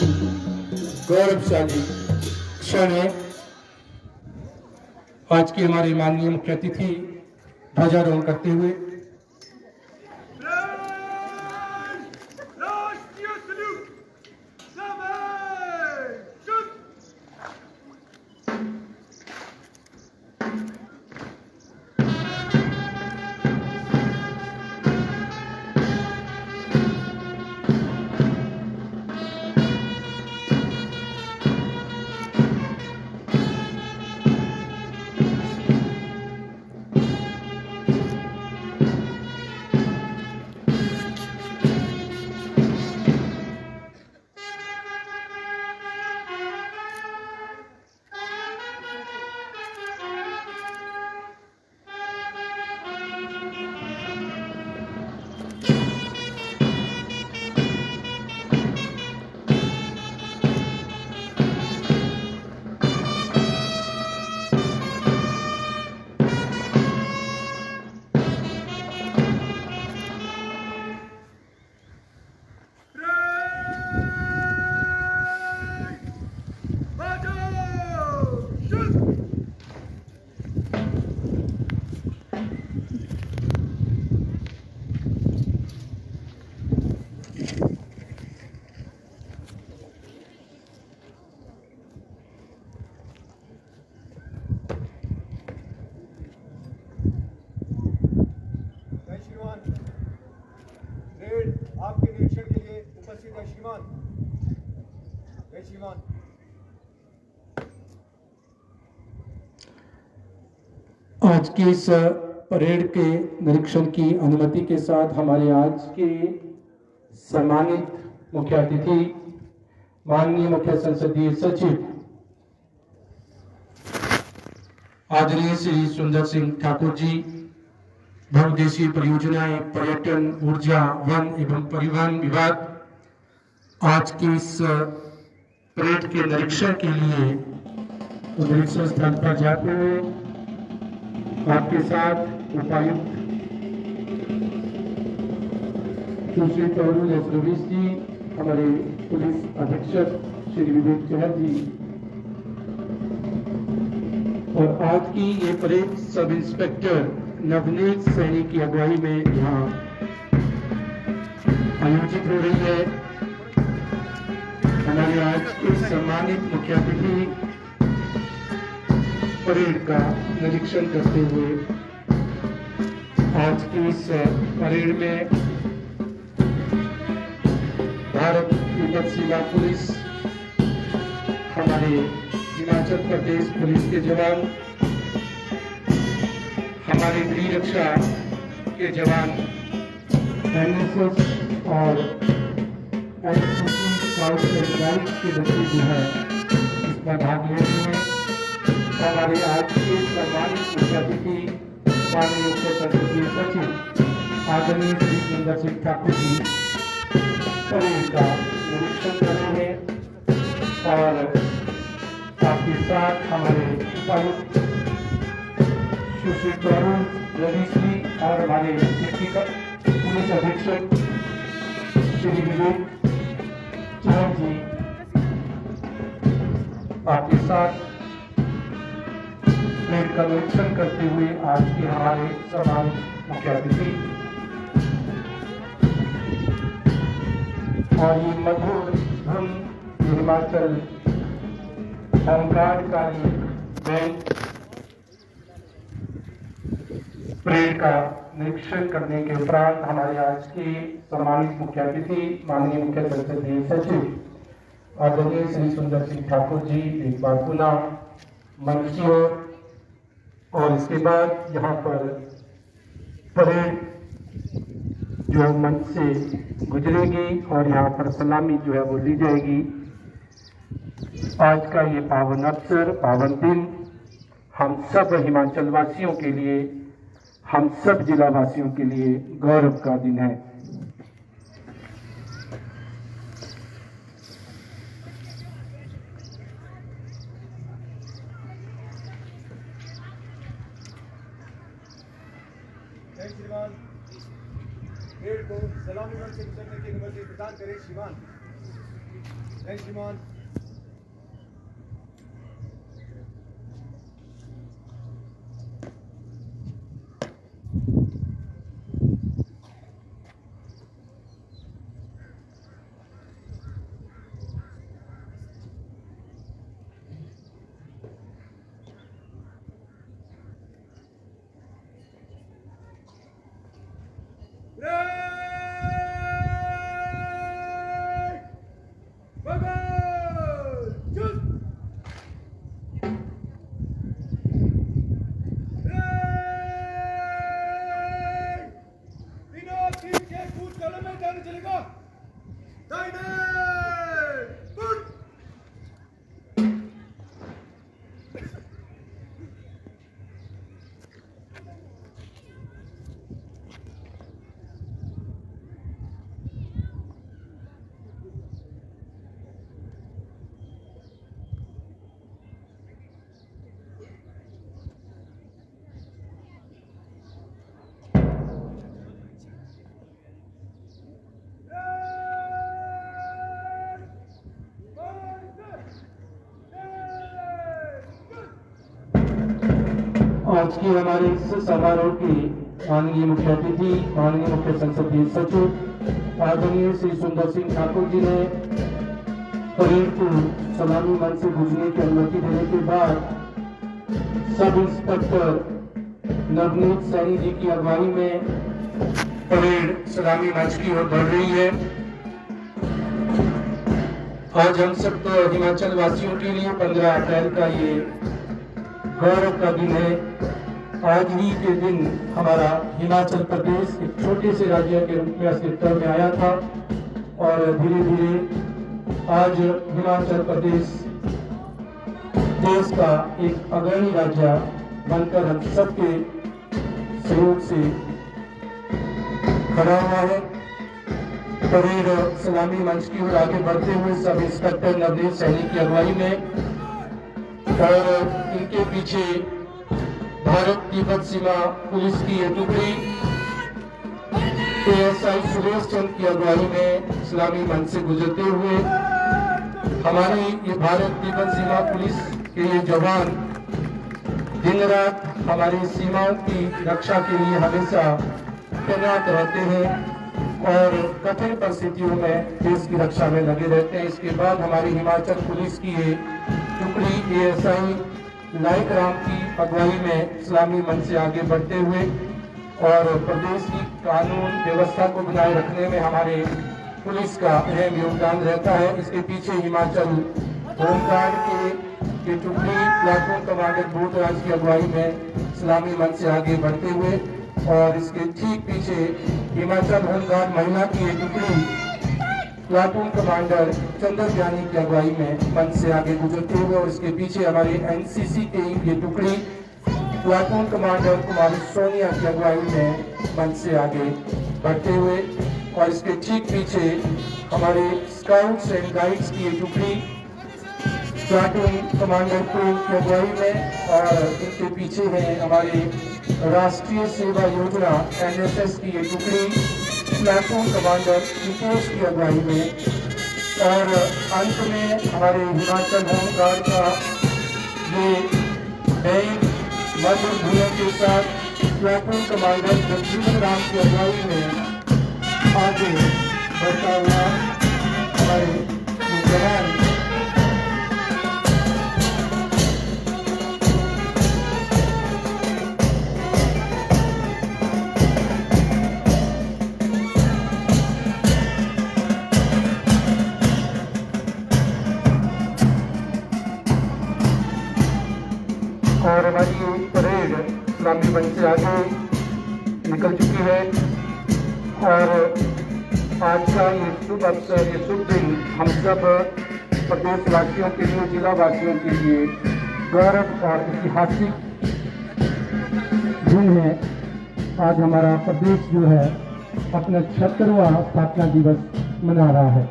गौरवशाली क्षण है। आज के हमारे माननीय मुख्य अतिथि ध्वजारोहण करते हुए आपके निरीक्षण के लिए उपस्थित है श्रीमान। आज के इस परेड के निरीक्षण की अनुमति के साथ हमारे आज के सम्मानित मुख्य अतिथि माननीय मुख्य संसदीय सचिव आदरणीय श्री सुंदर सिंह ठाकुर जी, बहुउद्देशीय परियोजनाएं, पर्यटन, ऊर्जा, वन एवं परिवहन विभाग, आज के इस परेड के निरीक्षण के लिए निरीक्षण स्थल पर जाते हुए आपके साथ उपायुक्त सुश्री तरुण रवीश जी, हमारे पुलिस अधीक्षक श्री विवेक चहर जी और आज की ये parade sub inspector Navneet Saini की अगुवाई में यहाँ आयोजित हो रही है। हमारे आज के सम्मानित मुख्य अतिथि परेड का निरीक्षण करते हुए आज की इस परेड में भारत तिब्बत सीमा पुलिस, हमारे हिमाचल प्रदेश पुलिस के जवान, हमारे गृह रक्षा के जवान, एनएसएस और एनसीसी स्काउट एंड गाइड्स के बच्चे जो है इसमें भाग ले रहे हैं। हमारे आज के सम्मानित मुख्य अतिथि माननीय मुख्य संसदीय सचिव आदरणीय श्री सुंदर सिंह ठाकुर जी परेड का निरीक्षण कर रहे हैं और आपके साथ हमारे उपायुक्त सुश्री तरुण रवीश जी और हमारे पुलिस अधीक्षक श्री विवेक चहर जी आपके साथ परेड का निरीक्षण करते हुए आज के हमारे सम्मानित मुख्य अतिथि और ये मधुर धुन हिमाचल होमगार्ड का ये बैंड परेड का निरीक्षण करने के उपरांत हमारे आज के सम्मानित मुख्य अतिथि माननीय मुख्य संसदीय सचिव आदरणीय श्री सुंदर सिंह ठाकुर जी एक बार पुनः मंच की ओर और इसके बाद यहाँ पर परेड जो मंच से गुजरेगी और यहाँ पर सलामी जो है वो ली जाएगी। आज का ये पावन अवसर, पावन दिन हम सब हिमाचल वासियों के लिए, हम सब जिला वासियों के लिए गौरव का दिन है। श्रीमान पेड़ को सलामी मंच से गुजरने की अनुमति प्रदान करें। श्रीमान जय श्रीमान। आज की हमारे इस समारोह की माननीय मुख्य अतिथि, माननीय मुख्य संसदीय सचिव आदरणीय श्री सुंदर सिंह ठाकुर जी ने परेड को सलामी मंच से गुजरने की अनुमति देने के बाद सब इंस्पेक्टर नवनीत सैनी जी की अगुवाई में परेड सलामी मंच की ओर बढ़ रही है। आज हम सब हिमाचल वासियों के लिए 15 अप्रैल का ये गौरव का दिन है। आज ही के दिन हमारा हिमाचल प्रदेश एक छोटे से राज्य के रूप में अस्तित्व में आया था और धीरे धीरे आज हिमाचल प्रदेश देश का एक अग्रणी राज्य बनकर हम सबके सहयोग से खड़ा हुआ है। परेड सलामी मंच की ओर आगे बढ़ते हुए सब इंस्पेक्टर नवनीत सैनी की अगुवाई में और इनके पीछे भारत तिब्बत सीमा पुलिस की ये टुकड़ी ASI सुरेश चंद की अगुवाई में इस्लामी मंच से गुजरते हुए हमारी ये भारत तिब्बत सीमा पुलिस के ये जवान दिन रात हमारी सीमाओं की रक्षा के लिए हमेशा तैनात रहते हैं और कठिन परिस्थितियों में देश की रक्षा में लगे रहते हैं। इसके बाद हमारी हिमाचल पुलिस की ये टुकड़ी ASI नाइक राम की अगुवाई में इस्लामी मंच से आगे बढ़ते हुए और प्रदेश की कानून व्यवस्था को बनाए रखने में हमारे पुलिस का अहम योगदान रहता है। इसके पीछे हिमाचल होमगार्ड के टुकड़ी प्लाटून कमांडर बोधराज की अगुवाई में इस्लामी मंच से आगे बढ़ते हुए और इसके ठीक पीछे हिमाचल होमगार्ड महिला की एक टुकड़ी प्लाटून कमांडर चंद्र ज्ञानी की अगुवाई में मंच से आगे गुजरते हुए और इसके पीछे हमारी NCC की ये टुकड़ी प्लाटून कमांडर कुमारी सोनिया की अगुवाई में मंच से आगे बढ़ते हुए और इसके ठीक पीछे हमारे स्काउट्स एंड गाइड्स की ये टुकड़ी प्लाटून कमांडर प्रेम की अगुवाई में और इनके पीछे है हमारे राष्ट्रीय सेवा योजना NSS की ये टुकड़ी प्लाटून कमांडर नितेश की अगुवाई में और अंत में हमारे हिमाचल होमगार्ड का ये बैंक मध्य भूमि के साथ प्लाटून कमांडर जगजीवन राम की अगुवाई में आगे बढ़ता हुआ हमारे जवान और हमारी परेड इस्लामी मंच से आगे निकल चुकी है और आज का ये शुभ अवसर, ये शुभ दिन हम सब प्रदेशवासियों के लिए, जिला वासियों के लिए गौरव और ऐतिहासिक दिन है। आज हमारा प्रदेश जो है अपना 76वां स्थापना दिवस मना रहा है।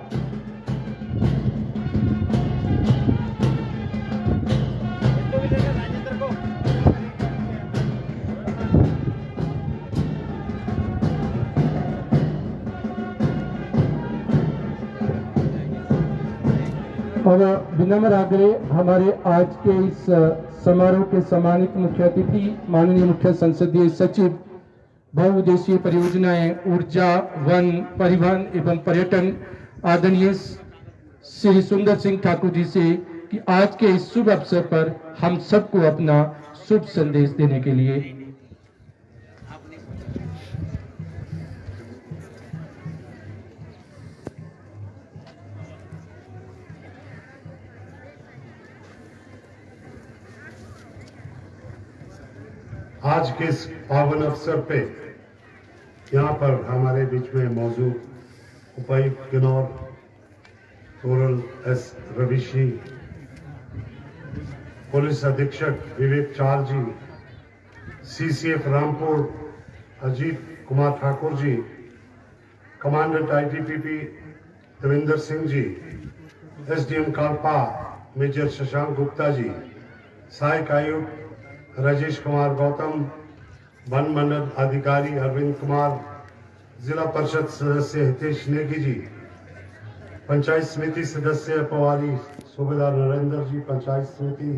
और विनम्र आग्रह हमारे आज के इस समारोह के सम्मानित मुख्य अतिथि माननीय मुख्य संसदीय सचिव बहुउद्देशीय परियोजनाएं ऊर्जा वन परिवहन एवं पर्यटन आदरणीय श्री सुंदर सिंह ठाकुर जी से कि आज के इस शुभ अवसर पर हम सबको अपना शुभ संदेश देने के लिए। आज के इस पावन अवसर पे यहाँ पर हमारे बीच में मौजूद उपायुक्त किन्नौर तोरल एस रविशी, पुलिस अधीक्षक विवेक चाल जी, CCF Rampur Ajit Kumar Thakur ji, commandant ITBP Devendra Singh ji, SDM Kalpa major Shashank Gupta ji, सहायक आयुक्त राजेश कुमार गौतम, वन मंडल अधिकारी अरविंद कुमार, जिला परिषद सदस्य हितेश नेगी जी, पंचायत समिति सदस्य पवारी सूबेदार नरेंद्र जी, पंचायत समिति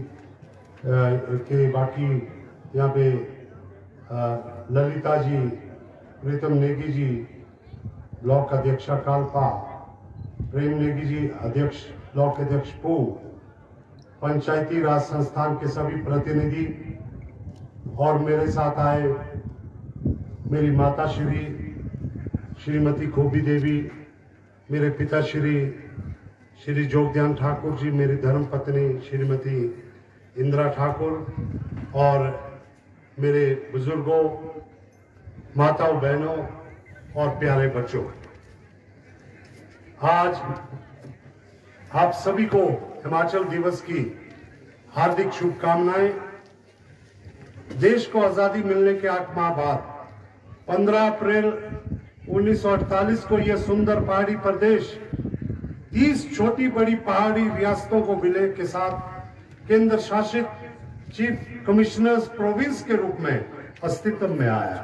के बाकी यहाँ पे ललिता जी, प्रीतम नेगी जी, ब्लॉक अध्यक्षा कालपा, प्रेम नेगी जी अध्यक्ष ब्लॉक अध्यक्ष पू, पंचायती राज संस्थान के सभी प्रतिनिधि और मेरे साथ आए मेरी माता श्रीमती खोबी देवी, मेरे पिता श्री जोगध्यान ठाकुर जी, मेरी धर्म पत्नी श्रीमती इंदिरा ठाकुर और मेरे बुजुर्गों, माताओं, बहनों और प्यारे बच्चों, आज आप सभी को हिमाचल दिवस की हार्दिक शुभकामनाएं। देश को आजादी मिलने के 8 माह बाद 15 अप्रैल 1948 को यह सुंदर पहाड़ी प्रदेश 30 छोटी बड़ी पहाड़ी रियासतों को विलय के साथ केंद्र शासित चीफ कमिश्नर्स प्रोविंस के रूप में अस्तित्व में आया।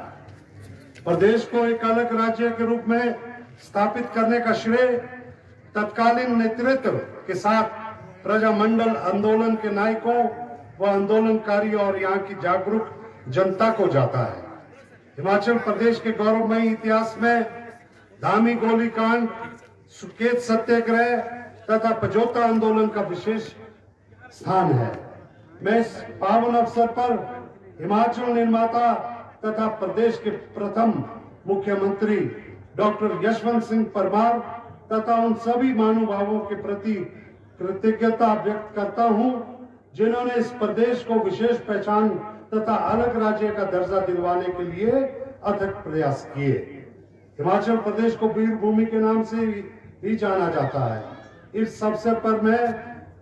प्रदेश को एक अलग राज्य के रूप में स्थापित करने का श्रेय तत्कालीन नेतृत्व के साथ प्रजामंडल आंदोलन के नायकों व आंदोलनकारी और यहाँ की जागरूक जनता को जाता है। हिमाचल प्रदेश के गौरवमयी इतिहास में धामी गोलीकांड, सुकेत सत्याग्रह तथा पजोता आंदोलन का विशेष स्थान है। मैं इस पावन अवसर पर हिमाचल निर्माता तथा प्रदेश के प्रथम मुख्यमंत्री डॉक्टर यशवंत सिंह परमार तथा उन सभी महानुभावों के प्रति कृतज्ञता व्यक्त करता हूं जिन्होंने इस प्रदेश को विशेष पहचान तथा अलग राज्य का दर्जा दिलवाने के लिए अथक प्रयास किए। हिमाचल प्रदेश को वीर भूमि के नाम से भी जाना जाता है। इस अवसर पर मैं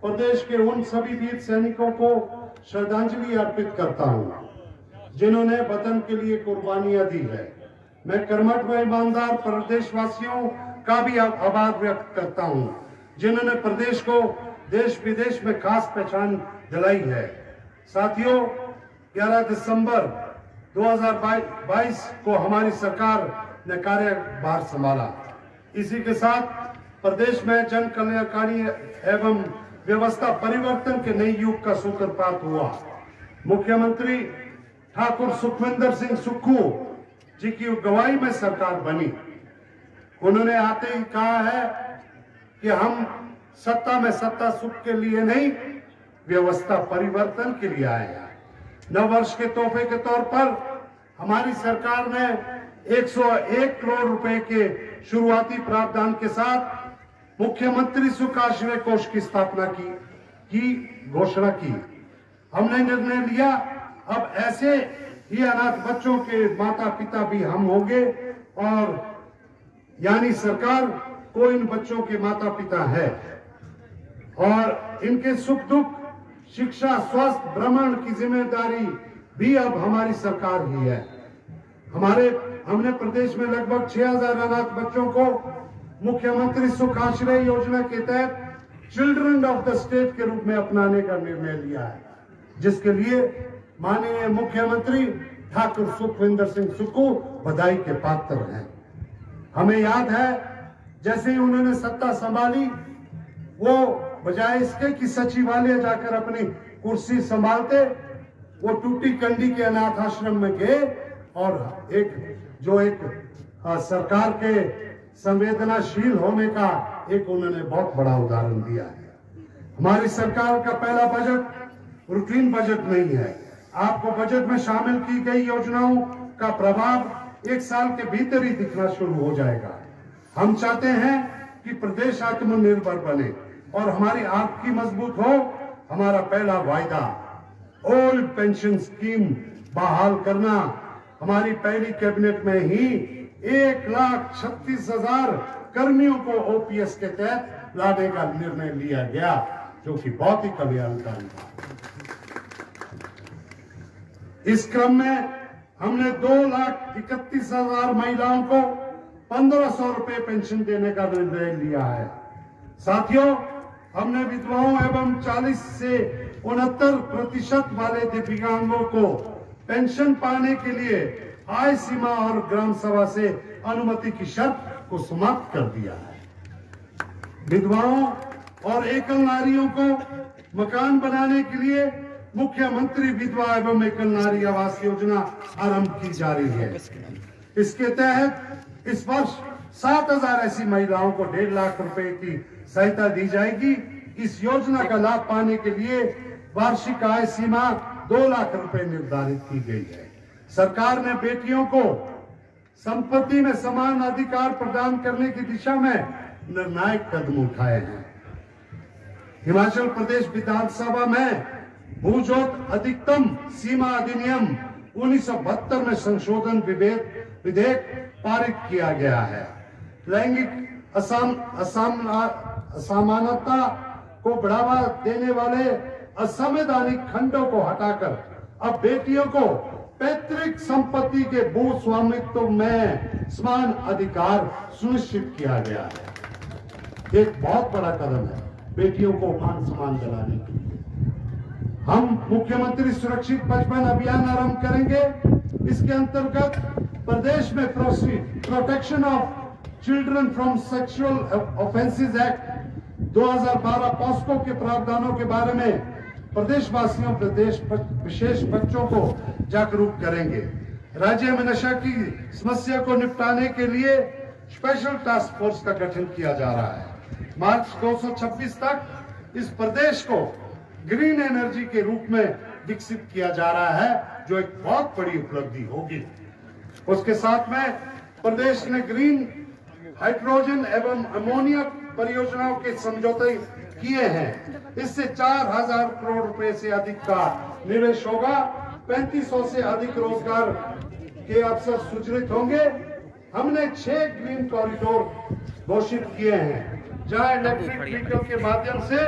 प्रदेश के उन सभी वीर सैनिकों को श्रद्धांजलि अर्पित करता हूं जिन्होंने वतन के लिए कुर्बानियां दी है। मैं कर्मठ व ईमानदार प्रदेशवासियों का भी आभार व्यक्त करता हूं जिन्होंने प्रदेश को देश विदेश में खास पहचान दिलाई है। साथियों, 11 दिसंबर 2022 को हमारी सरकार ने कार्यभार संभाला। इसी के साथ प्रदेश में जन कल्याणकारी एवं व्यवस्था परिवर्तन के नए युग का सूत्रपात हुआ। मुख्यमंत्री ठाकुर सुखविंदर सिंह सुक्खू जी की अगुवाई में सरकार बनी। उन्होंने आते ही कहा है कि हम सत्ता में सत्ता सुख के लिए नहीं, व्यवस्था परिवर्तन के लिए आए हैं। नव वर्ष के तोहफे के तौर पर हमारी सरकार ने 101 करोड़ रुपए के शुरुआती प्रावधान के साथ मुख्यमंत्री सुख आश्रय कोष की स्थापना की घोषणा की। हमने निर्णय लिया अब ऐसे ही अनाथ बच्चों के माता पिता भी हम होंगे और यानी सरकार को इन बच्चों के माता पिता है और इनके सुख दुख, शिक्षा, स्वास्थ्य, भ्रमण की जिम्मेदारी भी अब हमारी सरकार ही है। हमने प्रदेश में लगभग 6000 अनाथ बच्चों को मुख्यमंत्री सुख आश्रय योजना के तहत चिल्ड्रन ऑफ द स्टेट के रूप में अपनाने का निर्णय लिया है, जिसके लिए माननीय मुख्यमंत्री ठाकुर सुखविंदर सिंह सुक्खू बधाई के पात्र हैं। हमें याद है जैसे ही उन्होंने सत्ता संभाली वो बजाय इसके कि सचिवालय जाकर अपनी कुर्सी संभालते, वो टूटी कंडी के अनाथ आश्रम में गए और एक सरकार के संवेदनाशील होने का एक उन्होंने बहुत बड़ा उदाहरण दिया है। हमारी सरकार का पहला बजट रूटीन बजट नहीं है। आपको बजट में शामिल की गई योजनाओं का प्रभाव एक साल के भीतर ही दिखना शुरू हो जाएगा। हम चाहते हैं कि प्रदेश आत्मनिर्भर बने और हमारी आर्थिकी मजबूत हो। हमारा पहला वायदा ओल्ड पेंशन स्कीम बहाल करना, हमारी पहली कैबिनेट में ही 1,36,000 कर्मियों को ओपीएस के तहत लाने का निर्णय लिया गया, जो कि बहुत ही कल्याणकारी था। इस क्रम में हमने 2,31,000 महिलाओं को 1,500 रुपए पेंशन देने का निर्णय लिया है। साथियों, हमने विधवाओं एवं 40 से 69% वाले दिव्यांगों को पेंशन पाने के लिए आय सीमा और ग्राम सभा से अनुमति की शर्त को समाप्त कर दिया है। विधवाओं और एकल नारियों को मकान बनाने के लिए मुख्यमंत्री विधवा एवं एकल नारी आवास योजना आरंभ की जा रही है। इसके तहत इस वर्ष 7,000 ऐसी महिलाओं को 1.5 लाख रुपए की सहायता दी जाएगी। इस योजना का लाभ पाने के लिए वार्षिक आय सीमा 2 लाख रुपए निर्धारित की गई है। सरकार ने बेटियों को संपत्ति में समान अधिकार प्रदान करने की दिशा में निर्णायक कदम उठाए हैं। हिमाचल प्रदेश विधानसभा में भूजोत अधिकतम सीमा अधिनियम 1972 में संशोधन विधेयक पारित किया गया है। लैंगिक असमानता को बढ़ावा देने वाले असंवैधानिक खंडों को हटाकर अब बेटियों को पैतृक संपत्ति के भू स्वामित्व में समान अधिकार सुनिश्चित किया गया है। एक बहुत बड़ा कदम है बेटियों को मान सम्मान दिलाने के लिए। हम मुख्यमंत्री सुरक्षित बचपन अभियान आरंभ करेंगे। इसके अंतर्गत प्रदेश में protection of children from sexual offences act 2012 POCSO के प्रावधानों के बारे में प्रदेशवासियों विशेष बच्चों को जागरूक करेंगे। राज्य में नशा की समस्या को निपटाने के लिए स्पेशल टास्क फोर्स का गठन किया जा रहा है। मार्च 226 तक इस प्रदेश को ग्रीन एनर्जी के रूप में विकसित किया जा रहा है, जो एक बहुत बड़ी उपलब्धि होगी। उसके साथ में प्रदेश ने ग्रीन हाइड्रोजन एवं अमोनिया परियोजनाओं के समझौते किए हैं। इससे 4,000 करोड़ रुपए से अधिक का निवेश होगा। 3500 से अधिक रोजगार के अवसर सृजित होंगे। हमने 6 ग्रीन कॉरिडोर घोषित किए हैं, जहां इलेक्ट्रिक व्हीकल के माध्यम से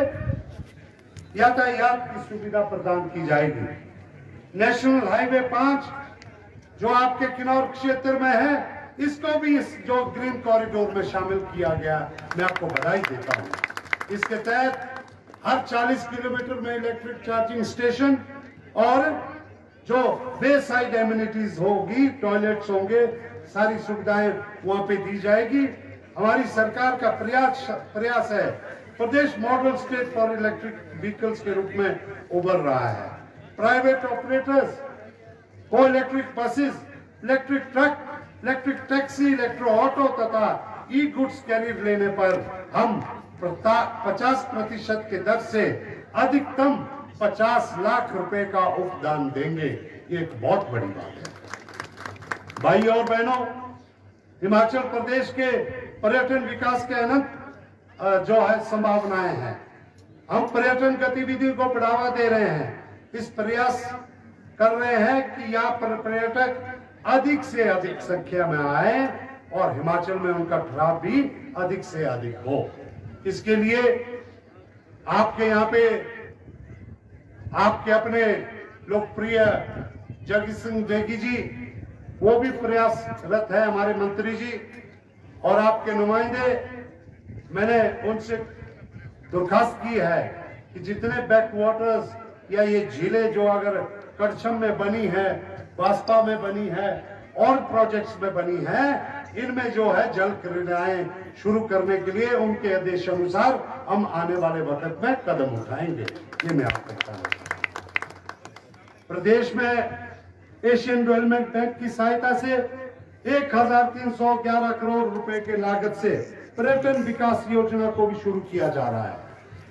यातायात की सुविधा प्रदान की जाएगी। नेशनल हाईवे 5 जो आपके किन्नौर क्षेत्र में है, इसको भी इस जो ग्रीन कॉरिडोर में शामिल किया गया, मैं आपको बधाई देता हूं। इसके तहत हर 40 किलोमीटर में इलेक्ट्रिक चार्जिंग स्टेशन और जो बे साइड एमिनिटीज होगी, टॉयलेट्स होंगे, सारी सुविधाएं वहां पे दी जाएगी। हमारी सरकार का प्रयास है प्रदेश model state for electric vehicles के रूप में उभर रहा है। प्राइवेट ऑपरेटर्स को electric buses, electric truck, electric taxi, electro auto तथा ई गुड्स कैरियर लेने पर हम 50% के दर से अधिकतम 50 लाख रुपए का उपदान देंगे। ये एक बहुत बड़ी बात है। भाई और बहनों, हिमाचल प्रदेश के पर्यटन विकास के अनंत जो है संभावनाएं हैं। हम पर्यटन गतिविधि को बढ़ावा दे रहे हैं। इस प्रयास कर रहे हैं कि यहाँ पर पर्यटक अधिक से अधिक संख्या में आए और हिमाचल में उनका ठहराव भी अधिक से अधिक हो। इसके लिए आपके यहाँ पे आपके अपने लोकप्रिय जगदीश सिंह नेगी जी, वो भी प्रयासरत है, हमारे मंत्री जी और आपके नुमाइंदे। मैंने उनसे दरखास्त की है कि जितने बैक वाटर्स या ये झीलें जो अगर कड़छम में बनी है, बास्पा में बनी है और प्रोजेक्ट्स में बनी है, इनमें जो है जल क्रीड़ाएं शुरू करने के लिए उनके आदेश अनुसार हम आने वाले वक्त में कदम उठाएंगे। ये मैं आपको बता रहा हूं। प्रदेश में एशियन डेवलपमेंट बैंक की सहायता से 1311 करोड़ रुपए के लागत से पर्यटन विकास योजना को भी शुरू किया जा रहा है।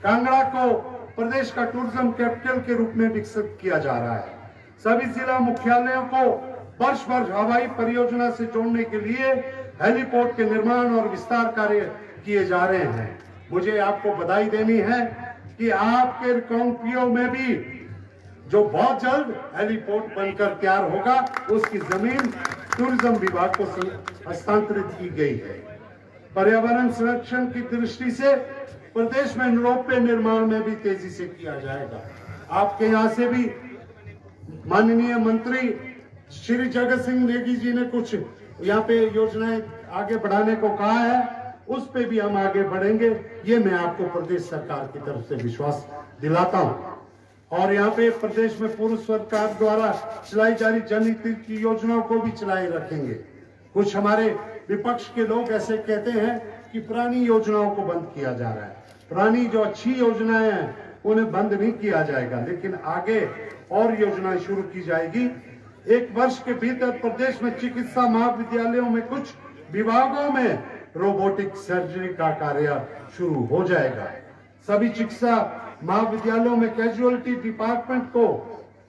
कांगड़ा को प्रदेश का टूरिज्म कैपिटल के रूप में विकसित किया जा रहा है। सभी जिला मुख्यालयों को वर्ष भर हवाई परियोजना से जोड़ने के लिए हेलीपोर्ट के निर्माण और विस्तार कार्य किए जा रहे हैं। मुझे आपको बधाई देनी है कि आपके रिकांगपिओ में भी जो बहुत जल्द हेलीपोर्ट बनकर तैयार होगा, उसकी जमीन टूरिज्म विभाग को हस्तांतरित की गई है। पर्यावरण संरक्षण की दृष्टि से प्रदेश में रोपवे निर्माण में भी तेजी से किया जाएगा। आपके यहाँ से भी माननीय मंत्री श्री जगत सिंह नेगी जी ने कुछ यहाँ पे योजनाएं आगे बढ़ाने को कहा है, उस पे भी हम आगे बढ़ेंगे। ये मैं आपको प्रदेश सरकार की तरफ से विश्वास दिलाता हूँ। और यहाँ पे प्रदेश में पूर्व सरकार द्वारा चलाई जा रही जनहित की योजनाओं को भी चलाए रखेंगे। कुछ हमारे विपक्ष के लोग ऐसे कहते हैं कि पुरानी योजनाओं को बंद किया जा रहा है। पुरानी जो अच्छी योजनाएं हैं उन्हें बंद नहीं किया जाएगा, लेकिन आगे और योजनाएं शुरू की जाएगी। एक वर्ष के भीतर प्रदेश में चिकित्सा महाविद्यालयों में कुछ विभागों में रोबोटिक सर्जरी का कार्य शुरू हो जाएगा। सभी चिकित्सा महाविद्यालयों में कैजुअलिटी डिपार्टमेंट को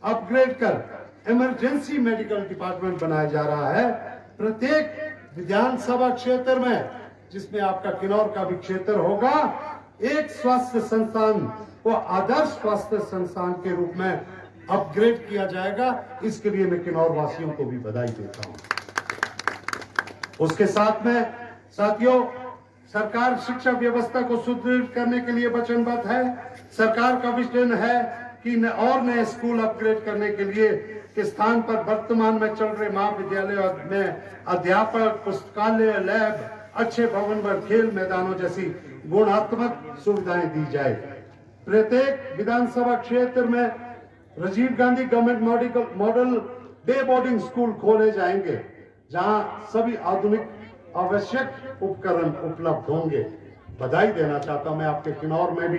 अपग्रेड कर इमरजेंसी मेडिकल डिपार्टमेंट बनाया जा रहा है। प्रत्येक विधानसभा क्षेत्र में, जिसमें आपका किन्नौर का भी क्षेत्र होगा, एक स्वास्थ्य संस्थान को आदर्श स्वास्थ्य संस्थान के रूप में अपग्रेड किया जाएगा। इसके लिए मैं किन्नौर वासियों को भी बधाई देता हूं। उसके साथ में साथियों, सरकार शिक्षा व्यवस्था को सुदृढ़ करने के लिए वचनबद्ध है। सरकार का विजन है कि और नए स्कूल अपग्रेड करने के लिए के स्थान पर वर्तमान में चल रहे महाविद्यालय में अध्यापक, पुस्तकालय, लैब, अच्छे भवन व खेल मैदानों जैसी गुणात्मक सुविधाएं दी जाए। प्रत्येक विधानसभा क्षेत्र में Rajiv Gandhi government model day boarding school खोले जाएंगे, जहां सभी आधुनिक आवश्यक उपकरण उपलब्ध होंगे। बधाई देना चाहता हूं मैं आपके किन्नौर में भी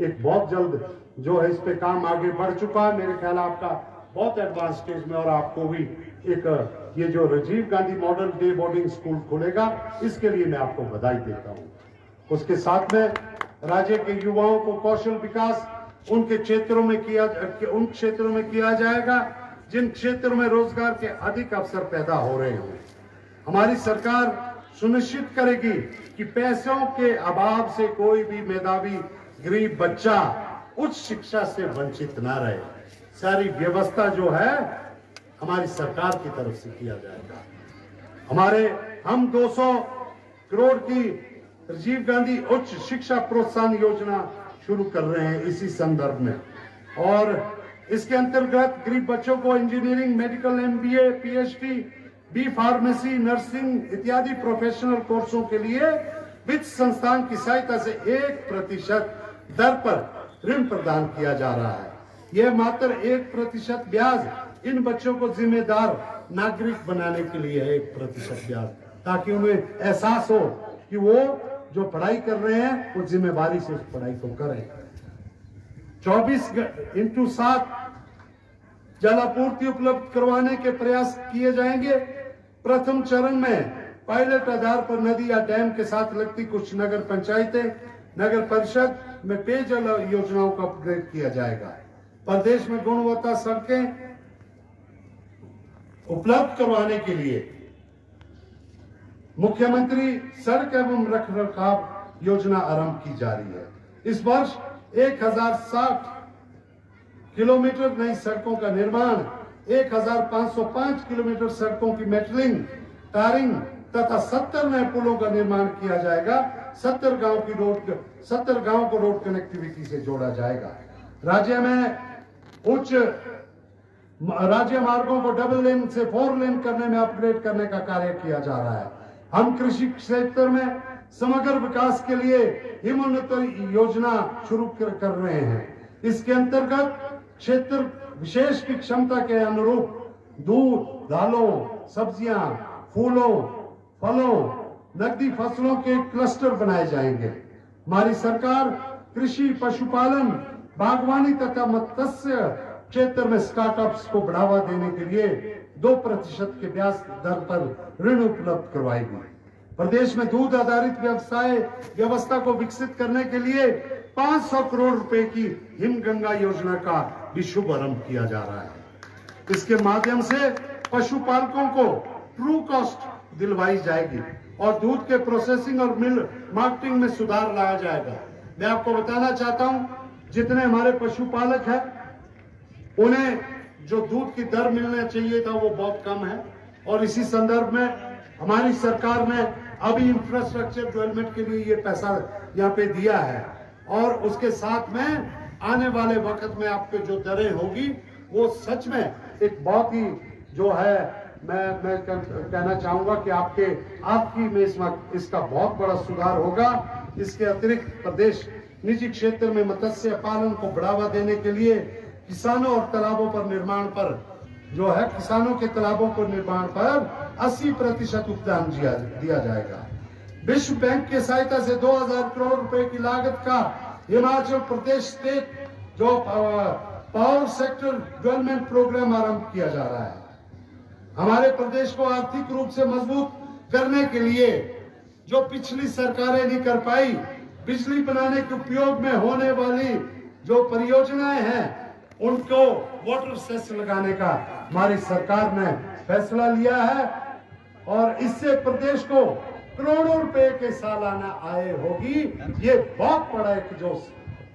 एक बहुत जल्द जो है इस पे काम आगे बढ़ चुका है। मेरे ख्याल आपका बहुत एडवांस स्टेज में, और आपको भी एक ये जो Rajiv Gandhi model day boarding school खुलेगा, इसके लिए मैं आपको बधाई देता हूं। उसके साथ में राज्य के युवाओं को कौशल विकास उन क्षेत्रों में किया जाएगा जिन क्षेत्रों में रोजगार के अधिक अवसर पैदा हो रहे हों। हमारी सरकार सुनिश्चित करेगी कि पैसों के अभाव से कोई भी मेधावी गरीब बच्चा उच्च शिक्षा से वंचित ना रहे। सारी व्यवस्था जो है हमारी सरकार की तरफ से किया जाएगा। हम 200 करोड़ की राजीव गांधी उच्च शिक्षा प्रोत्साहन योजना शुरू कर रहे हैं इसी संदर्भ में, और इसके अंतर्गत गरीब बच्चों को engineering, medical, MBA, PhD, B pharmacy, nursing इत्यादि प्रोफेशनल कोर्सों के लिए वित्त संस्थान की सहायता से 1% दर पर ऋण प्रदान किया जा रहा है। यह मात्र 1% ब्याज इन बच्चों को जिम्मेदार नागरिक बनाने के लिए है। 1% ब्याज, ताकि उन्हें एहसास हो कि वो जो पढ़ाई कर रहे हैं वो जिम्मेदारी से उस पढ़ाई को करें। 24x7 जल आपूर्ति उपलब्ध करवाने के प्रयास किए जाएंगे। प्रथम चरण में पायलट आधार पर नदी या डैम के साथ लगती कुछ नगर पंचायतें, नगर परिषद में पेयजल योजनाओं का अपग्रेड किया जाएगा। प्रदेश में गुणवत्ता सड़कें उपलब्ध करवाने के लिए मुख्यमंत्री सड़क एवं रखरखाव योजना आरंभ की जा रही है। इस वर्ष 1060 किलोमीटर नई सड़कों का निर्माण, 1505 किलोमीटर सड़कों की मेटलिंग, टारिंग तथा 70 नए पुलों का निर्माण किया जाएगा। 70 गांव को रोड कनेक्टिविटी से जोड़ा जाएगा। राज्य मार्गों को डबल लेन से 4 लेन करने में अपग्रेड करने का कार्य किया जा रहा है। हम कृषि क्षेत्र में समग्र विकास के लिए हिमोन्नति योजना शुरू कर रहे हैं। इसके अंतर्गत क्षेत्र विशेष की क्षमता के अनुरूप दूध, दालों, सब्जियां, फूलों, फलों, नकदी फसलों के क्लस्टर बनाए जाएंगे। हमारी सरकार कृषि, पशुपालन, बागवानी तथा मत्स्य क्षेत्र में स्टार्टअप्स को बढ़ावा देने के लिए 2% के ब्याज दर पर ऋण उपलब्ध करवाएगी। प्रदेश में दूध आधारित व्यवसाय व्यवस्था को विकसित करने के लिए 500 करोड़ रुपए की हिमगंगा योजना का भी शुभारंभ किया जा रहा है। इसके माध्यम से पशुपालकों को ट्रू कॉस्ट दिलवाई जाएगी और दूध के प्रोसेसिंग और मिल मार्केटिंग में सुधार लाया जाएगा। मैं आपको बताना चाहता हूं, जितने हमारे पशुपालक हैं उन्हें जो दूध की दर मिलना चाहिए था वो बहुत कम है, और इसी संदर्भ में हमारी सरकार ने अभी इंफ्रास्ट्रक्चर डेवलपमेंट के लिए ये पैसा यहाँ पे दिया है, और उसके साथ में आने वाले वक्त में आपके जो दरें होगी वो सच में एक बहुत ही जो है मैं कहना चाहूंगा कि आपकी में इसका बहुत बड़ा सुधार होगा। इसके अतिरिक्त प्रदेश निजी क्षेत्र में मत्स्य पालन को बढ़ावा देने के लिए किसानों और तालाबों पर निर्माण पर जो है किसानों के तालाबों पर निर्माण पर 80% उपदान दिया जाएगा। विश्व बैंक की सहायता से 2000 करोड़ रुपए की लागत का हिमाचल प्रदेश स्टेट जो पावर सेक्टर डेवलपमेंट प्रोग्राम आरंभ किया जा रहा है। हमारे प्रदेश को आर्थिक रूप से मजबूत करने के लिए जो पिछली सरकारें नहीं कर पाई, बिजली बनाने के उपयोग में होने वाली जो परियोजनाएं हैं उनको वाटर सेस लगाने का हमारी सरकार ने फैसला लिया है, और इससे प्रदेश को करोड़ों रुपए के सालाना आय होगी। ये बहुत बड़ा एक जो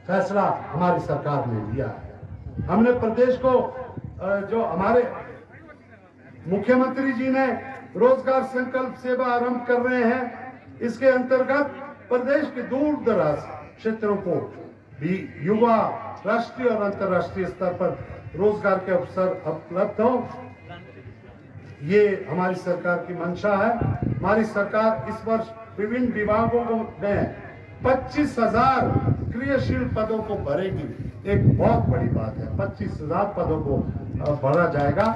फैसला हमारी सरकार ने लिया है। हमने प्रदेश को जो हमारे मुख्यमंत्री जी ने रोजगार संकल्प सेवा आरंभ कर रहे हैं, इसके अंतर्गत प्रदेश के दूर दराज क्षेत्रों को भी युवा राष्ट्रीय और अंतर्राष्ट्रीय स्तर पर रोजगार के अवसर उपलब्ध हो, ये हमारी सरकार की मंशा है। हमारी सरकार इस वर्ष विभिन्न विभागों में 25,000 क्रियाशील पदों को भरेगी। एक बहुत बड़ी बात है, 25,000 पदों को भरा जाएगा।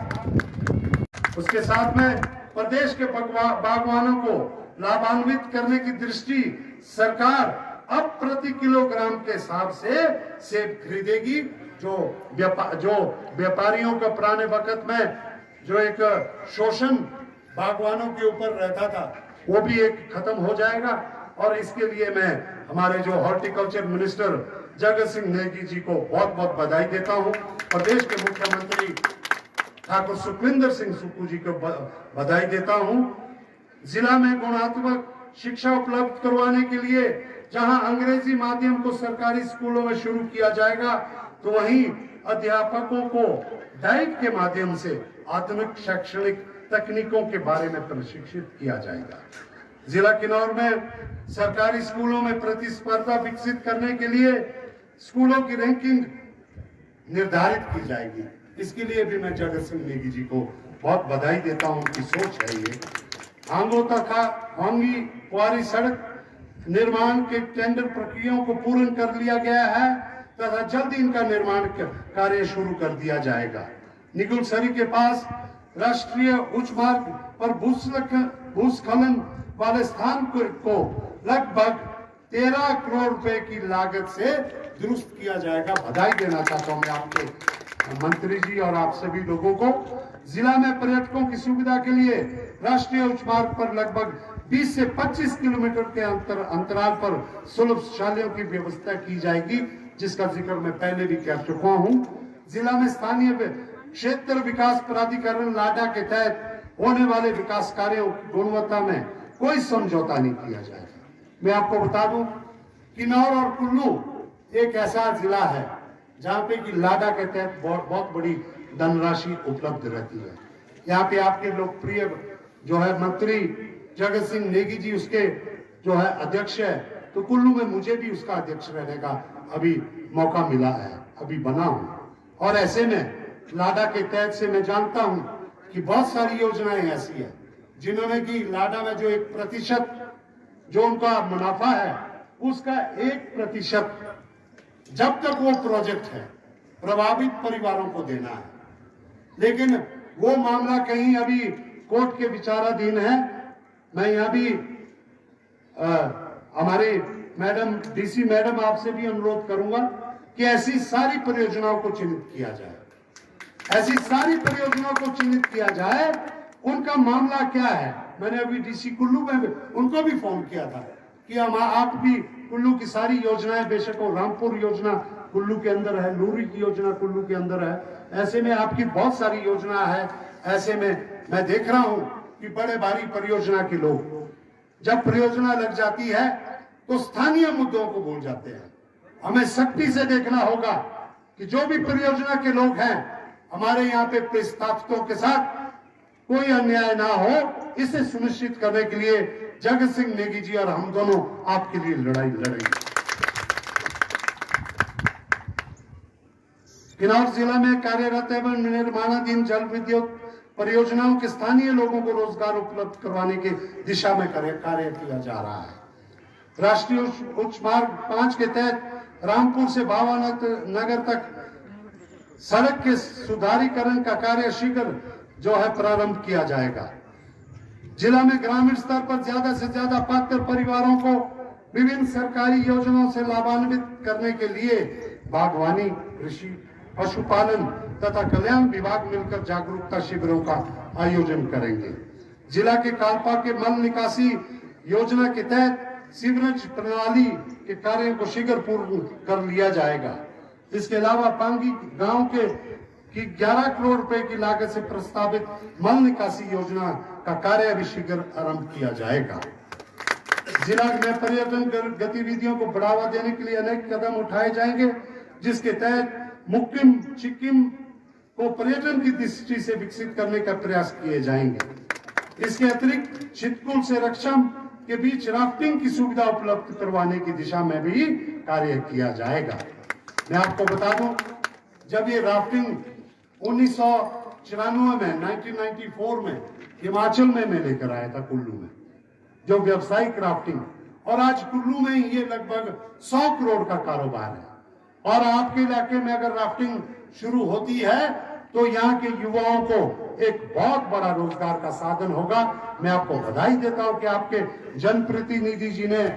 उसके साथ में प्रदेश के बागवानों को लाभान्वित करने की दृष्टि सरकार अब प्रति किलोग्राम के हिसाब से सेब खरीदेगी। जो व्यापारियों का पुराने वक्त में जो एक शोषण बागवानों के ऊपर रहता था वो भी एक खत्म हो जाएगा, और इसके लिए मैं हमारे जो हॉर्टिकल्चर मिनिस्टर जगत सिंह नेगी जी को बहुत बहुत बधाई देता हूं। प्रदेश के मुख्यमंत्री ठाकुर सुखविंदर सिंह सुक्खू जी को बधाई देता हूं। जिला में गुणात्मक शिक्षा उपलब्ध करवाने के लिए जहां अंग्रेजी माध्यम को सरकारी स्कूलों में शुरू किया जाएगा, तो वहीं अध्यापकों को डाइट के माध्यम से आधुनिक शैक्षणिक तकनीकों के बारे में प्रशिक्षित किया जाएगा। जिला किन्नौर में सरकारी स्कूलों में प्रतिस्पर्धा विकसित करने के लिए स्कूलों की रैंकिंग निर्धारित की जाएगी। इसके लिए भी मैं जगत सिंह नेगी जी को बहुत बधाई देता हूं, उनकी सोच है ये। आंगो तथा होंगी कुआरी सड़क निर्माण के टेंडर प्रक्रियाओं को पूर्ण कर लिया गया है तथा जल्द इनका निर्माण कार्य शुरू कर दिया जाएगा। निगुलसरी के पास राष्ट्रीय उच्च मार्ग पर भूस्खलन वाले स्थान को लगभग 13 करोड़ रुपए की लागत से दुरुस्त किया जाएगा। बधाई देना चाहता हूं मैं आपके मंत्री जी और आप सभी लोगों को। जिला में पर्यटकों की सुविधा के लिए राष्ट्रीय उच्च मार्ग पर लगभग 20 से 25 किलोमीटर के अंतराल पर सुलभ शौचालयों की व्यवस्था की जाएगी, जिसका जिक्र मैं पहले भी कर चुका हूं। जिला में स्थानीय क्षेत्र विकास प्राधिकरण लाडा के तहत होने वाले विकास कार्यों की गुणवत्ता में कोई समझौता नहीं किया जाएगा। मैं आपको बता दूं, किन्नौर और कुल्लू एक ऐसा जिला है जहां पे कि लाडा के तहत बहुत बड़ी धनराशि उपलब्ध रहती है। यहाँ पे आपके लोकप्रिय जो है मंत्री जगत सिंह नेगी जी उसके जो है अध्यक्ष है, तो कुल्लू में मुझे भी उसका अध्यक्ष रहने का अभी मौका मिला है, अभी बना हूं। और ऐसे में लाडा के तहत से मैं जानता हूं कि बहुत सारी योजनाएं ऐसी है जिन्होंने की लाडा में जो 1% जो उनका मुनाफा है उसका 1% जब तक वो प्रोजेक्ट है प्रभावित परिवारों को देना है। लेकिन वो मामला कहीं अभी कोर्ट के विचाराधीन है मैं यहाँ भी हमारे मैडम डीसी मैडम आपसे भी अनुरोध करूंगा कि ऐसी सारी परियोजनाओं को चिन्हित किया जाए, ऐसी सारी परियोजनाओं को चिन्हित किया जाए, उनका मामला क्या है। मैंने अभी डीसी कुल्लू में उनको भी फोन किया था कि हम आप भी कुल्लू की सारी योजनाएं, बेशक वो रामपुर योजना कुल्लू के अंदर है, नूरी की योजना कुल्लू के अंदर है, ऐसे में आपकी बहुत सारी योजना है। ऐसे में मैं देख रहा हूं कि बड़े भारी परियोजना के लोग जब परियोजना लग जाती है तो स्थानीय मुद्दों को भूल जाते हैं। हमें सख्ती से देखना होगा कि जो भी परियोजना के लोग हैं, हमारे यहाँ पे प्रस्तावितों के साथ कोई अन्याय ना हो, इसे सुनिश्चित करने के लिए जगत सिंह नेगी जी और हम दोनों आपके लिए लड़ाई लड़ेंगे। किन्नौर जिला में कार्यरत एवं निर्माणाधीन जल विद्युत परियोजनाओं के स्थानीय लोगों को रोजगार उपलब्ध करवाने की दिशा में कार्य किया जा रहा है। राष्ट्रीय उच्च मार्ग 5 के तहत रामपुर से भावानगर तक सड़क के सुधारीकरण का कार्य शीघ्र जो है प्रारंभ किया जाएगा। जिला में ग्रामीण स्तर पर ज्यादा से ज्यादा पात्र परिवारों को विभिन्न सरकारी योजनाओं से लाभान्वित करने के लिए बागवानी, कृषि, पशुपालन तथा कल्याण विभाग मिलकर जागरूकता शिविरों का आयोजन करेंगे। जिला के कालपा के मल निकासी योजना के तहत सीवरेज प्रणाली के कार्यों को शीघ्र पूर्ण कर लिया जाएगा। इसके अलावा पांगी गांव के 11 करोड़ रुपए की लागत से प्रस्तावित मल निकासी योजना का कार्य भी शीघ्र आरंभ किया जाएगा। जिला में पर्यटन गतिविधियों को बढ़ावा देने के लिए अनेक कदम उठाए जाएंगे, जिसके तहत मुक्किम सिक्किम को पर्यटन की दृष्टि से विकसित करने का प्रयास किए जाएंगे। इसके अतिरिक्त चितकुल से रक्षम के बीच राफ्टिंग की सुविधा उपलब्ध करवाने की दिशा में भी कार्य किया जाएगा। मैं आपको बता दूं, जब ये राफ्टिंग 1994 में 1994 में हिमाचल में मैं लेकर आया था कुल्लू में, जो व्यावसायिक राफ्टिंग, और आज कुल्लू में ये लगभग 100 करोड़ का कारोबार है। और आपके इलाके में अगर राफ्टिंग शुरू होती है तो यहाँ के युवाओं को एक बहुत बड़ा रोजगार का साधन होगा। मैं आपको बधाई देता हूं कि आपके जनप्रतिनिधि जी ने,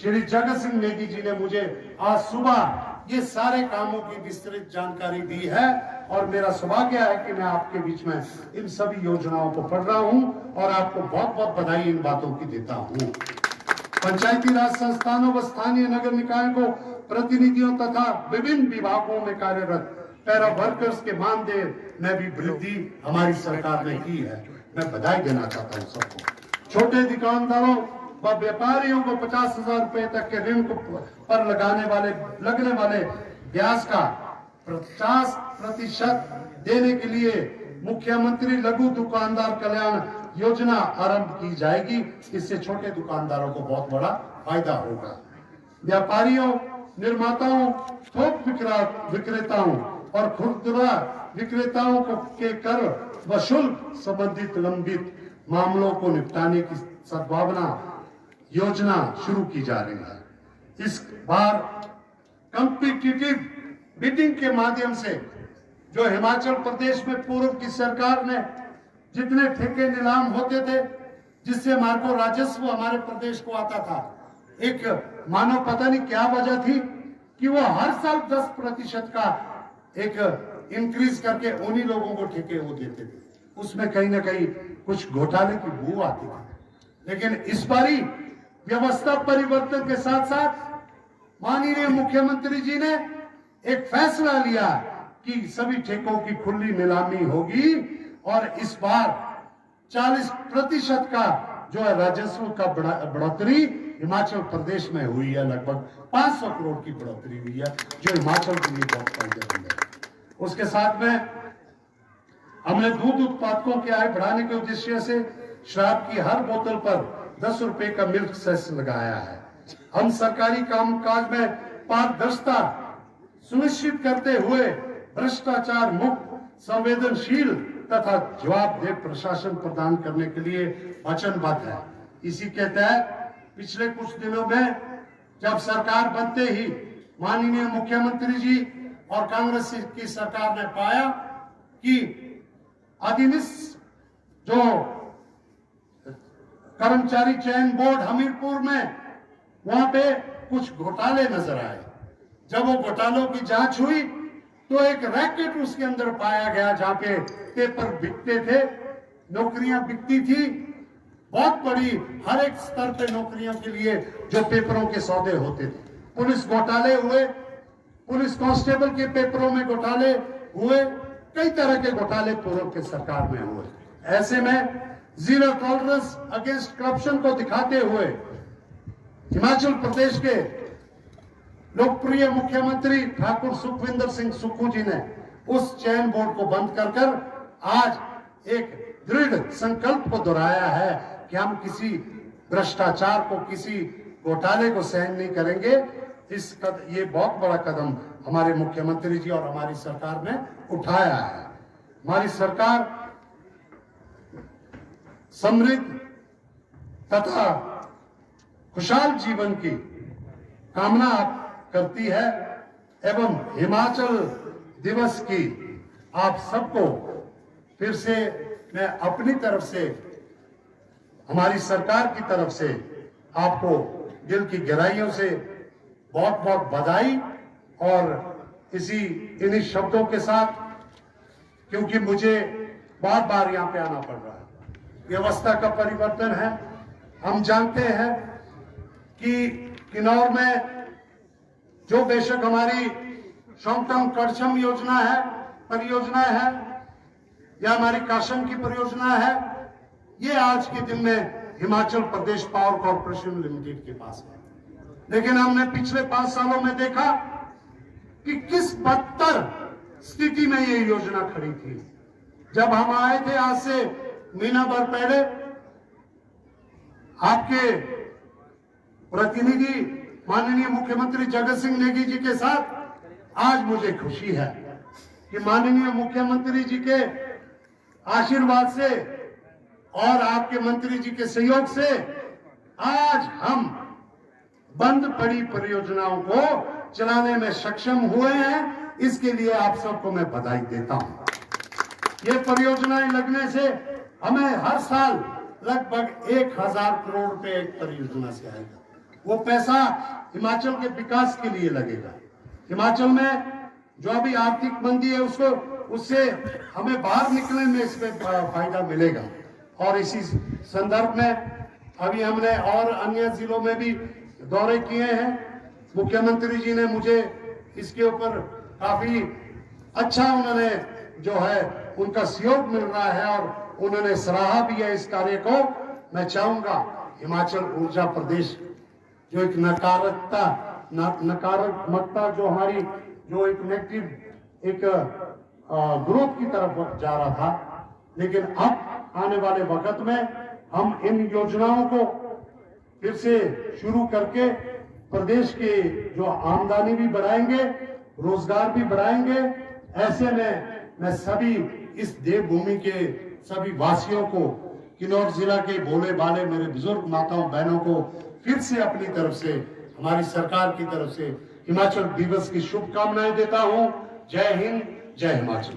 श्री जगत सिंह नेगी जी ने मुझे आज सुबह ये सारे कामों की विस्तृत जानकारी दी है, और मेरा सौभाग्य है कि मैं आपके बीच में इन सभी योजनाओं को पढ़ रहा हूं और आपको बहुत बहुत बधाई इन बातों की देता हूं। पंचायती राज संस्थानों व स्थानीय नगर निकायों को प्रतिनिधियों तथा विभिन्न विभागों में कार्यरत पैरा वर्कर्स के मानदेय में भी वृद्धि हमारी सरकार ने की है। मैं बधाई देना चाहता हूं सबको। छोटे दुकानदारों व व्यापारियों को 50,000 रुपए तक के ऋण पर लगने वाले ब्याज का 50% देने के लिए मुख्यमंत्री लघु दुकानदार कल्याण योजना आरंभ की जाएगी। इससे छोटे दुकानदारों को बहुत बड़ा फायदा होगा। व्यापारियों, निर्माताओं, थोक विक्रेताओं और खुदरा विक्रेताओं के कर व शुल्क संबंधित लंबित मामलों को निपटाने की सद्भावना योजना शुरू की जा रही है। इस बार कॉम्पिटिटिव बिडिंग के माध्यम से जो हिमाचल प्रदेश में पूर्व की सरकार ने जितने ठेके नीलाम होते थे, जिससे हमारे को राजस्व हमारे प्रदेश को आता था, एक मानो पता नहीं क्या वजह थी कि वो हर साल 10% का एक इंक्रीज करके उन्हीं लोगों को ठेके वो देते थे। उसमें कहीं ना कहीं कुछ घोटाले की बू आती थी। लेकिन इस बारी व्यवस्था परिवर्तन के साथ साथ माननीय मुख्यमंत्री जी ने एक फैसला लिया कि सभी ठेकों की खुली नीलामी होगी, और इस बार 40% का जो है राजस्व का बढ़ोतरी हिमाचल प्रदेश में हुई है। लगभग 500 करोड़ की बढ़ोतरी हुई है, जो हिमाचल के लिए बहुत फायदेमंद है। उसके साथ में हमने दूध उत्पादकों की आय बढ़ाने के उद्देश्य से शराब की हर बोतल पर 10 रुपए का मिल्क सेस लगाया है। हम सरकारी कामकाज में पारदर्शिता सुनिश्चित करते हुए भ्रष्टाचार मुक्त, संवेदनशील तथा जवाबदेह प्रशासन प्रदान करने के लिए वचनबद्ध है। इसी के तहत पिछले कुछ दिनों में जब सरकार बनते ही माननीय मुख्यमंत्री जी और कांग्रेस की सरकार ने पाया कि अधिनियम जो कर्मचारी चयन बोर्ड हमीरपुर में, वहां पे कुछ घोटाले नजर आए। जब वो घोटालों की जांच हुई तो एक रैकेट उसके अंदर पाया गया, जहां पे पेपर बिकते थे, नौकरियां बिकती थी, बहुत बड़ी, हर एक स्तर पे नौकरियों के लिए जो पेपरों के सौदे होते थे। पुलिस घोटाले हुए, पुलिस कांस्टेबल के पेपरों में घोटाले हुए, कई तरह के घोटाले पूर्व के सरकार में हुए। ऐसे में जीरो टॉलरेंस अगेंस्ट करप्शन को दिखाते हुए हिमाचल प्रदेश के लोकप्रिय मुख्यमंत्री ठाकुर सुखविंदर सिंह सुक्खू जी ने उस चयन बोर्ड को बंद कर आज एक दृढ़ संकल्प को दोहराया है कि हम किसी भ्रष्टाचार को, किसी घोटाले को सहन नहीं करेंगे। ये बहुत बड़ा कदम हमारे मुख्यमंत्री जी और हमारी सरकार ने उठाया है। हमारी सरकार समृद्ध तथा खुशहाल जीवन की कामना करती है एवं हिमाचल दिवस की आप सबको फिर से मैं अपनी तरफ से, हमारी सरकार की तरफ से आपको दिल की गहराइयों से बहुत बहुत बधाई। और इन्हीं शब्दों के साथ, क्योंकि मुझे बार बार यहाँ पे आना पड़ रहा है, व्यवस्था का परिवर्तन है। हम जानते हैं कि किन्नौर में जो बेशक हमारी शॉन्गटंग कड़छम योजना है, परियोजना है, या हमारी काशम की परियोजना है, ये आज के दिन में Himachal Pradesh power corporation limited के पास है। लेकिन हमने पिछले 5 सालों में देखा कि किस बदतर स्थिति में ये योजना खड़ी थी। जब हम आए थे आज से महीना भर पहले, आपके प्रतिनिधि माननीय मुख्यमंत्री जगत सिंह नेगी जी के साथ, आज मुझे खुशी है कि माननीय मुख्यमंत्री जी के आशीर्वाद से और आपके मंत्री जी के सहयोग से आज हम बंद पड़ी परियोजनाओं को चलाने में सक्षम हुए हैं। इसके लिए आप सबको मैं बधाई देता हूं। ये परियोजनाएं लगने से हमें हर साल लगभग 1000 करोड़ रुपए एक परियोजना से आएगा। वो पैसा हिमाचल के विकास के लिए लगेगा। हिमाचल में जो अभी आर्थिक मंदी है उससे हमें बाहर निकलने में इसमें फायदा मिलेगा। और इसी संदर्भ में अभी हमने और अन्य जिलों में भी दौरे किए हैं। मुख्यमंत्री जी ने मुझे इसके ऊपर काफी अच्छा, उन्होंने जो है उनका सहयोग मिल रहा है और उन्होंने सराहा भी है इस कार्य को। मैं चाहूंगा हिमाचल ऊर्जा प्रदेश जो एक नकारात्मकता जो हमारी जो एक नेगेटिव एक ग्रोथ की तरफ जा रहा था, लेकिन अब आने वाले वक्त में हम इन योजनाओं को फिर से शुरू करके प्रदेश की जो आमदनी भी बढ़ाएंगे, रोजगार भी बढ़ाएंगे। ऐसे में मैं सभी इस देवभूमि के सभी वासियों को, किन्नौर जिला के भोले भाले मेरे बुजुर्ग माताओं बहनों को फिर से अपनी तरफ से, हमारी सरकार की तरफ से हिमाचल दिवस की शुभकामनाएं देता हूं। जय हिंद, जय हिमाचल।